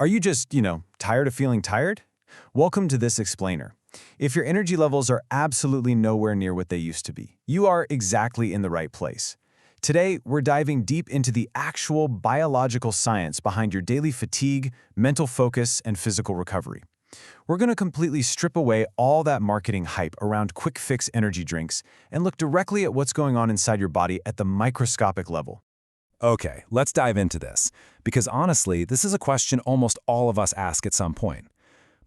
Are you just, tired of feeling tired? Welcome to this explainer. If your energy levels are absolutely nowhere near what they used to be, you are exactly in the right place. Today, we're diving deep into the actual biological science behind your daily fatigue, mental focus, and physical recovery. We're going to completely strip away all that marketing hype around quick-fix energy drinks and look directly at what's going on inside your body at the microscopic level. Okay, let's dive into this, because honestly, this is a question almost all of us ask at some point.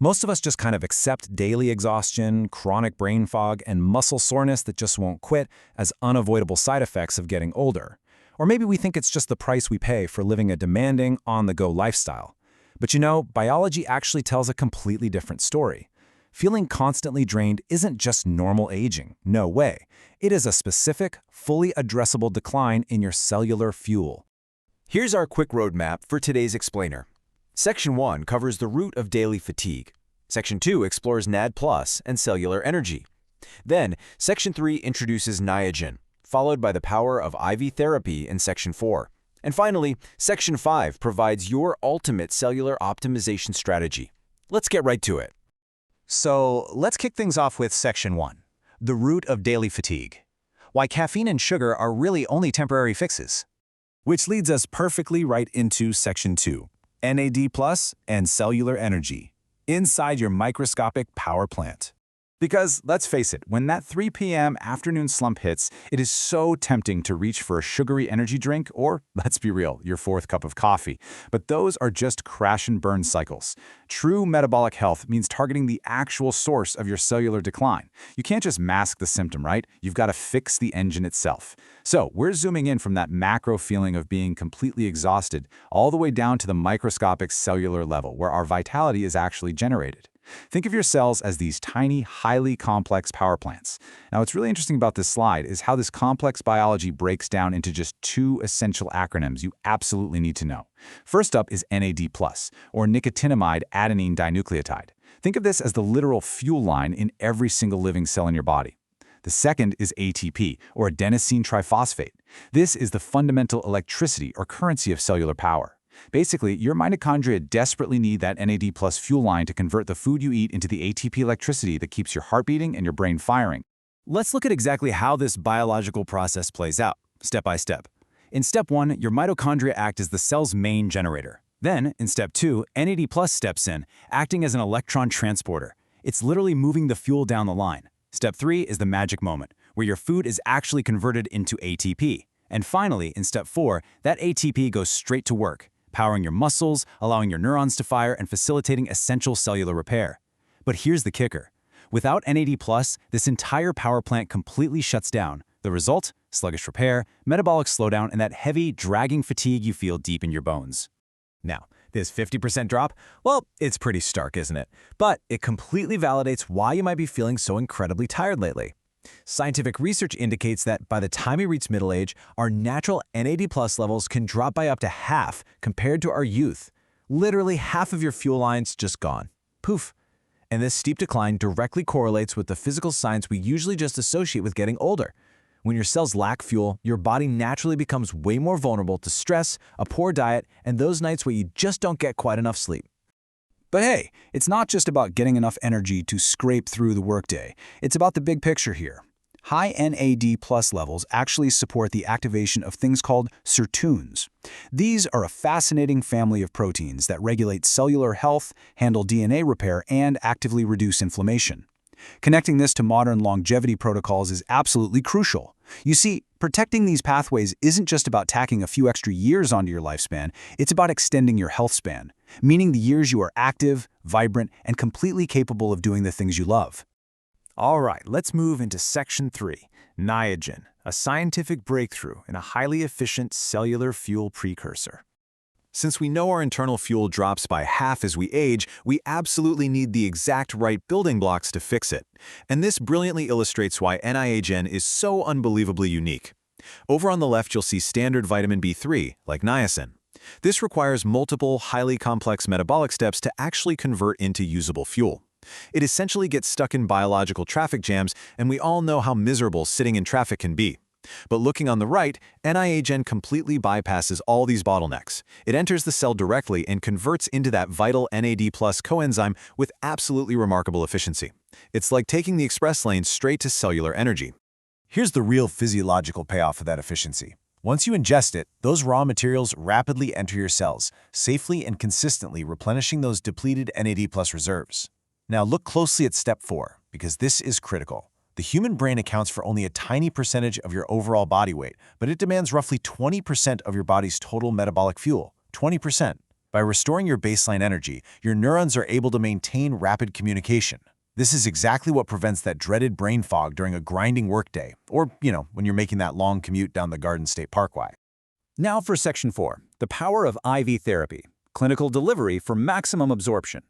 Most of us just kind of accept daily exhaustion, chronic brain fog, and muscle soreness that just won't quit as unavoidable side effects of getting older. Or maybe we think it's just the price we pay for living a demanding, on-the-go lifestyle. But biology actually tells a completely different story. Feeling constantly drained isn't just normal aging, no way. It is a specific, fully addressable decline in your cellular fuel. Here's our quick roadmap for today's explainer. Section 1 covers the root of daily fatigue. Section 2 explores NAD+ and cellular energy. Then, Section 3 introduces Niagen, followed by the power of IV therapy in Section 4. And finally, Section 5 provides your ultimate cellular optimization strategy. Let's get right to it. So let's kick things off with Section 1, the root of daily fatigue. Why caffeine and sugar are really only temporary fixes. Which leads us perfectly right into Section 2, NAD+ and cellular energy, inside your microscopic power plant. Because, let's face it, when that 3 p.m. afternoon slump hits, it is so tempting to reach for a sugary energy drink or, let's be real, your 4th cup of coffee. But those are just crash and burn cycles. True metabolic health means targeting the actual source of your cellular decline. You can't just mask the symptom, right? You've got to fix the engine itself. So, we're zooming in from that macro feeling of being completely exhausted all the way down to the microscopic cellular level, where our vitality is actually generated. Think of your cells as these tiny, highly complex power plants. Now, what's really interesting about this slide is how this complex biology breaks down into just 2 essential acronyms you absolutely need to know. First up is NAD+, or nicotinamide adenine dinucleotide. Think of this as the literal fuel line in every single living cell in your body. The second is ATP, or adenosine triphosphate. This is the fundamental electricity or currency of cellular power. Basically, your mitochondria desperately need that NAD+ fuel line to convert the food you eat into the ATP electricity that keeps your heart beating and your brain firing. Let's look at exactly how this biological process plays out, step by step. In step 1, your mitochondria act as the cell's main generator. Then, in step 2, NAD+ steps in, acting as an electron transporter. It's literally moving the fuel down the line. Step 3 is the magic moment, where your food is actually converted into ATP. And finally, in step 4, that ATP goes straight to work, powering your muscles, allowing your neurons to fire, and facilitating essential cellular repair. But here's the kicker. Without NAD+, this entire power plant completely shuts down. The result? Sluggish repair, metabolic slowdown, and that heavy, dragging fatigue you feel deep in your bones. Now, this 50% drop? Well, it's pretty stark, isn't it? But it completely validates why you might be feeling so incredibly tired lately. Scientific research indicates that by the time we reach middle age, our natural NAD+ levels can drop by up to half compared to our youth. Literally half of your fuel line's just gone. Poof. And this steep decline directly correlates with the physical signs we usually just associate with getting older. When your cells lack fuel, your body naturally becomes way more vulnerable to stress, a poor diet, and those nights where you just don't get quite enough sleep. But hey, it's not just about getting enough energy to scrape through the workday. It's about the big picture here. High NAD+ levels actually support the activation of things called sirtuins. These are a fascinating family of proteins that regulate cellular health, handle DNA repair, and actively reduce inflammation. Connecting this to modern longevity protocols is absolutely crucial. You see, protecting these pathways isn't just about tacking a few extra years onto your lifespan, it's about extending your health span, meaning the years you are active, vibrant, and completely capable of doing the things you love. All right, let's move into Section 3, Niagen, a scientific breakthrough in a highly efficient cellular fuel precursor. Since we know our internal fuel drops by half as we age, we absolutely need the exact right building blocks to fix it. And this brilliantly illustrates why Niagen is so unbelievably unique. Over on the left, you'll see standard vitamin B3, like niacin. This requires multiple, highly complex metabolic steps to actually convert into usable fuel. It essentially gets stuck in biological traffic jams, and we all know how miserable sitting in traffic can be. But looking on the right, Niagen completely bypasses all these bottlenecks. It enters the cell directly and converts into that vital NAD+ coenzyme with absolutely remarkable efficiency. It's like taking the express lane straight to cellular energy. Here's the real physiological payoff of that efficiency. Once you ingest it, those raw materials rapidly enter your cells, safely and consistently replenishing those depleted NAD+ reserves. Now look closely at step 4, because this is critical. The human brain accounts for only a tiny percentage of your overall body weight, but it demands roughly 20% of your body's total metabolic fuel. 20%. By restoring your baseline energy, your neurons are able to maintain rapid communication. This is exactly what prevents that dreaded brain fog during a grinding workday, or, when you're making that long commute down the Garden State Parkway. Now for Section 4, the power of IV therapy, clinical delivery for maximum absorption.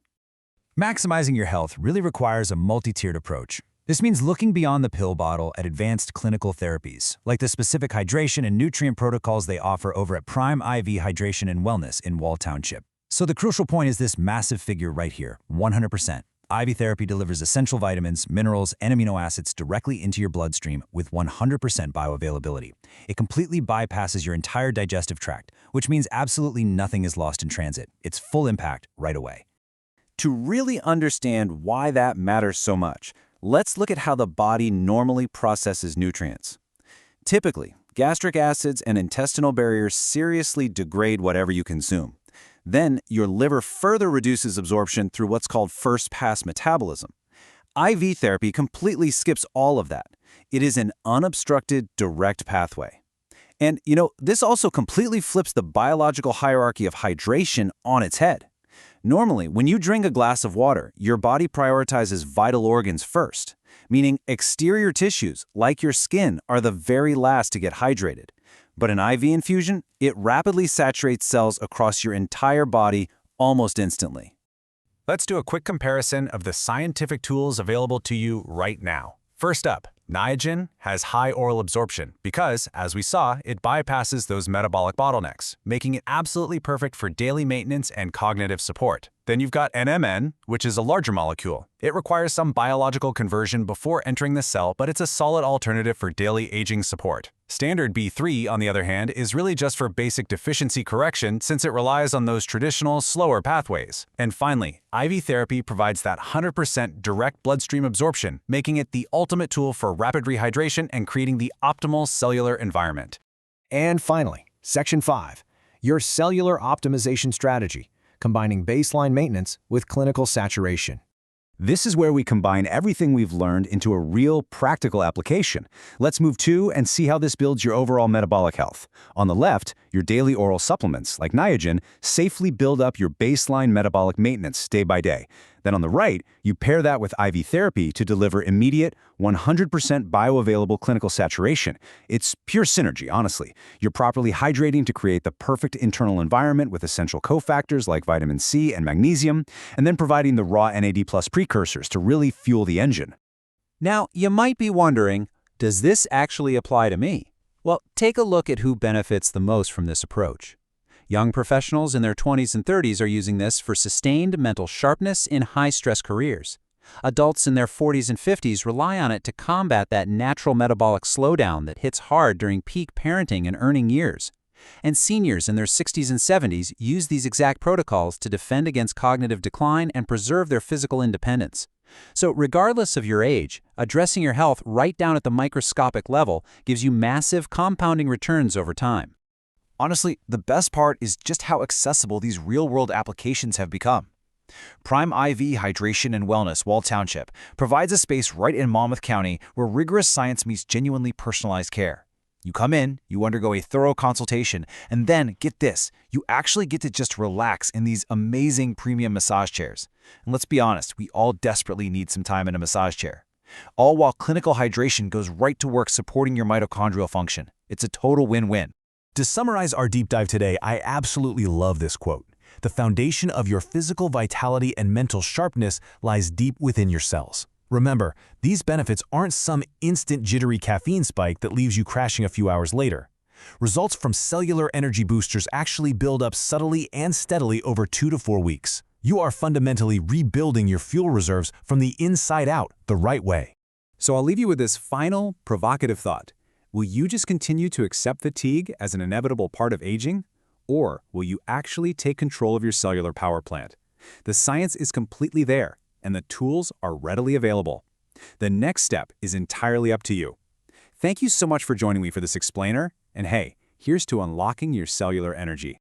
Maximizing your health really requires a multi-tiered approach. This means looking beyond the pill bottle at advanced clinical therapies, like the specific hydration and nutrient protocols they offer over at Prime IV Hydration and Wellness in Wall Township. So the crucial point is this massive figure right here, 100%. IV therapy delivers essential vitamins, minerals, and amino acids directly into your bloodstream with 100% bioavailability. It completely bypasses your entire digestive tract, which means absolutely nothing is lost in transit. It's full impact right away. To really understand why that matters so much, let's look at how the body normally processes nutrients. Typically, gastric acids and intestinal barriers seriously degrade whatever you consume. Then, your liver further reduces absorption through what's called first-pass metabolism. IV therapy completely skips all of that. It is an unobstructed, direct pathway. And, this also completely flips the biological hierarchy of hydration on its head. Normally, when you drink a glass of water, your body prioritizes vital organs first, meaning exterior tissues, like your skin, are the very last to get hydrated. But an IV infusion, it rapidly saturates cells across your entire body almost instantly. Let's do a quick comparison of the scientific tools available to you right now. First up, Niagen has high oral absorption because, as we saw, it bypasses those metabolic bottlenecks, making it absolutely perfect for daily maintenance and cognitive support. Then you've got NMN, which is a larger molecule. It requires some biological conversion before entering the cell, but it's a solid alternative for daily aging support. Standard B3, on the other hand, is really just for basic deficiency correction since it relies on those traditional, slower pathways. And finally, IV therapy provides that 100% direct bloodstream absorption, making it the ultimate tool for rapid rehydration and creating the optimal cellular environment. And finally, Section 5, your cellular optimization strategy, combining baseline maintenance with clinical saturation. This is where we combine everything we've learned into a real, practical application. Let's move to and see how this builds your overall metabolic health. On the left, your daily oral supplements, like Niagen, safely build up your baseline metabolic maintenance day by day. Then on the right, you pair that with IV therapy to deliver immediate, 100% bioavailable clinical saturation. It's pure synergy, honestly. You're properly hydrating to create the perfect internal environment with essential cofactors like vitamin C and magnesium, and then providing the raw NAD+ precursors to really fuel the engine. Now, you might be wondering, does this actually apply to me? Well, take a look at who benefits the most from this approach. Young professionals in their 20s and 30s are using this for sustained mental sharpness in high-stress careers. Adults in their 40s and 50s rely on it to combat that natural metabolic slowdown that hits hard during peak parenting and earning years. And seniors in their 60s and 70s use these exact protocols to defend against cognitive decline and preserve their physical independence. So regardless of your age, addressing your health right down at the microscopic level gives you massive compounding returns over time. Honestly, the best part is just how accessible these real-world applications have become. Prime IV Hydration and Wellness, Wall Township, provides a space right in Monmouth County where rigorous science meets genuinely personalized care. You come in, you undergo a thorough consultation, and then, get this, you actually get to just relax in these amazing premium massage chairs. And let's be honest, we all desperately need some time in a massage chair. All while clinical hydration goes right to work supporting your mitochondrial function. It's a total win-win. To summarize our deep dive today, I absolutely love this quote. The foundation of your physical vitality and mental sharpness lies deep within your cells. Remember, these benefits aren't some instant jittery caffeine spike that leaves you crashing a few hours later. Results from cellular energy boosters actually build up subtly and steadily over 2 to 4 weeks. You are fundamentally rebuilding your fuel reserves from the inside out the right way. So I'll leave you with this final, provocative thought. Will you just continue to accept fatigue as an inevitable part of aging? Or will you actually take control of your cellular power plant? The science is completely there, and the tools are readily available. The next step is entirely up to you. Thank you so much for joining me for this explainer, and hey, here's to unlocking your cellular energy.